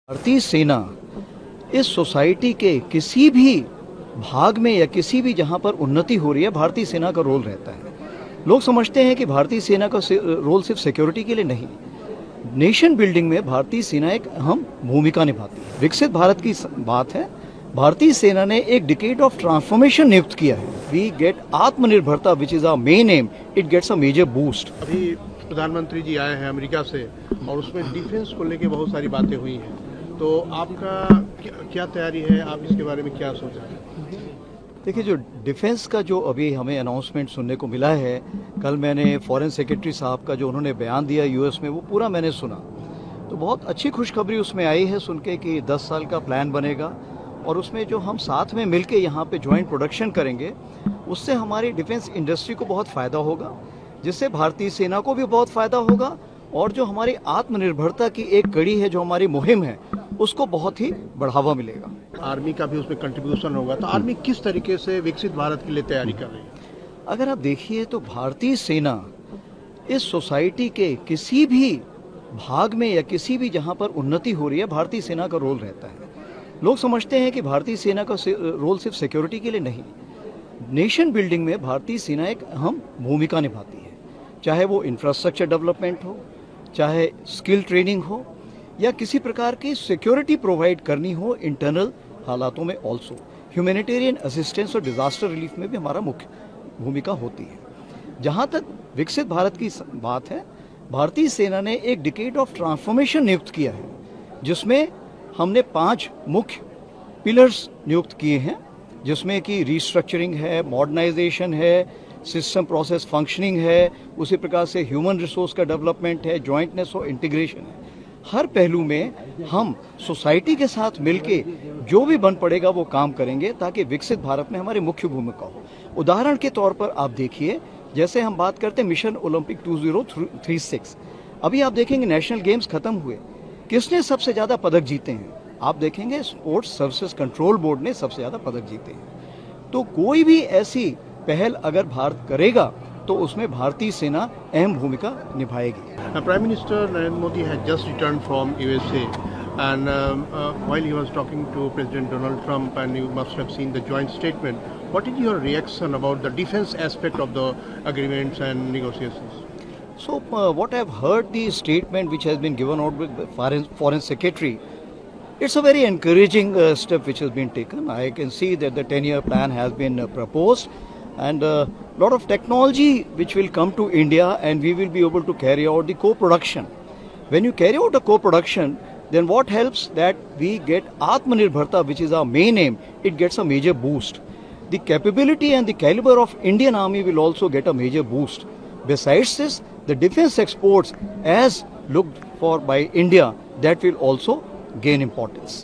भारतीय सेना इस सोसाइटी के किसी भी भाग में या किसी भी जहां पर उन्नति हो रही है, भारतीय सेना का रोल रहता है। लोग समझते हैं कि भारतीय सेना का रोल सिर्फ सिक्योरिटी के लिए नहीं, नेशन बिल्डिंग में भारतीय सेना एक अहम भूमिका निभाती है। विकसित भारत की बात है, भारतीय सेना ने एक डिकेड ऑफ ट्रांसफॉर्मेशन नियुक्त किया है। वी गेट आत्मनिर्भरता which is our main aim, it gets a major boost. अभी प्रधानमंत्री जी आए हैं अमेरिका से और उसमें डिफेंस को लेके बहुत सारी बातें हुई हैं, तो आपका क्या तैयारी है, आप इसके बारे में क्या सोचा है? देखिए, जो डिफेंस का जो अभी हमें अनाउंसमेंट सुनने को मिला है, कल मैंने फॉरेन सेक्रेटरी साहब का जो उन्होंने बयान दिया यूएस में, वो पूरा मैंने सुना। तो बहुत अच्छी खुशखबरी उसमें आई है सुन के कि 10 साल का प्लान बनेगा और उसमें जो हम साथ में मिलके यहाँ पे ज्वाइंट प्रोडक्शन करेंगे, उससे हमारी डिफेंस इंडस्ट्री को बहुत फ़ायदा होगा, जिससे भारतीय सेना को भी बहुत फ़ायदा होगा और जो हमारी आत्मनिर्भरता की एक कड़ी है, जो हमारी मुहिम है, उसको बहुत ही बढ़ावा मिलेगा। आर्मी का भी उसमें कंट्रीब्यूशन होगा, तो आर्मी किस तरीके से विकसित भारत के लिए तैयारी कर रही है? अगर आप देखिए तो भारतीय सेना इस सोसाइटी के किसी भी भाग में या किसी भी जहां पर उन्नति हो रही है, भारतीय सेना का रोल रहता है। लोग समझते हैं कि भारतीय सेना का रोल सिर्फ सिक्योरिटी के लिए नहीं, नेशन बिल्डिंग में भारतीय सेना एक अहम भूमिका निभाती है। चाहे वो इंफ्रास्ट्रक्चर डेवलपमेंट हो, चाहे स्किल ट्रेनिंग हो, या किसी प्रकार की सिक्योरिटी प्रोवाइड करनी हो इंटरनल हालातों में। ऑल्सो ह्यूमैनिटेरियन असिस्टेंस और डिजास्टर रिलीफ में भी हमारा मुख्य भूमिका होती है। जहां तक विकसित भारत की बात है, भारतीय सेना ने एक डिकेड ऑफ ट्रांसफॉर्मेशन नियुक्त किया है, जिसमें हमने 5 मुख्य पिलर्स नियुक्त किए हैं, जिसमें कि रिस्ट्रक्चरिंग है, मॉडर्नाइजेशन है, सिस्टम प्रोसेस फंक्शनिंग है, उसी प्रकार से ह्यूमन रिसोर्स का डेवलपमेंट है, जॉइंटनेस और इंटीग्रेशन है। हर पहलू में हम सोसाइटी के साथ मिलके जो भी बन पड़ेगा वो काम करेंगे, ताकि विकसित भारत में हमारी मुख्य भूमिका हो। उदाहरण के तौर पर आप देखिए, जैसे हम बात करते हैं मिशन ओलंपिक 2036, अभी आप देखेंगे नेशनल गेम्स खत्म हुए, किसने सबसे ज्यादा पदक जीते हैं? आप देखेंगे स्पोर्ट्स सर्विसेज कंट्रोल बोर्ड ने सबसे ज्यादा पदक जीते हैं। तो कोई भी ऐसी पहल अगर भारत करेगा तो उसमें भारतीय सेना अहम भूमिका निभाएगी। Prime minister Narendra Modi has just return from USA and while he was talking to President Donald Trump, and you must have seen the joint statement, what is your reaction about the defense aspect of the agreements and negotiations? So what I've heard, the statement which has been given out with the foreign secretary, it's a very encouraging step which has been taken. I can see that the 10-year plan has been proposed, and a lot of technology which will come to India, and we will be able to carry out the co-production. When you carry out a co-production, then what helps that we get Atmanirbharta, which is our main aim, it gets a major boost. The capability and the caliber of Indian Army will also get a major boost. Besides this, the defense exports as looked for by India, that will also gain importance.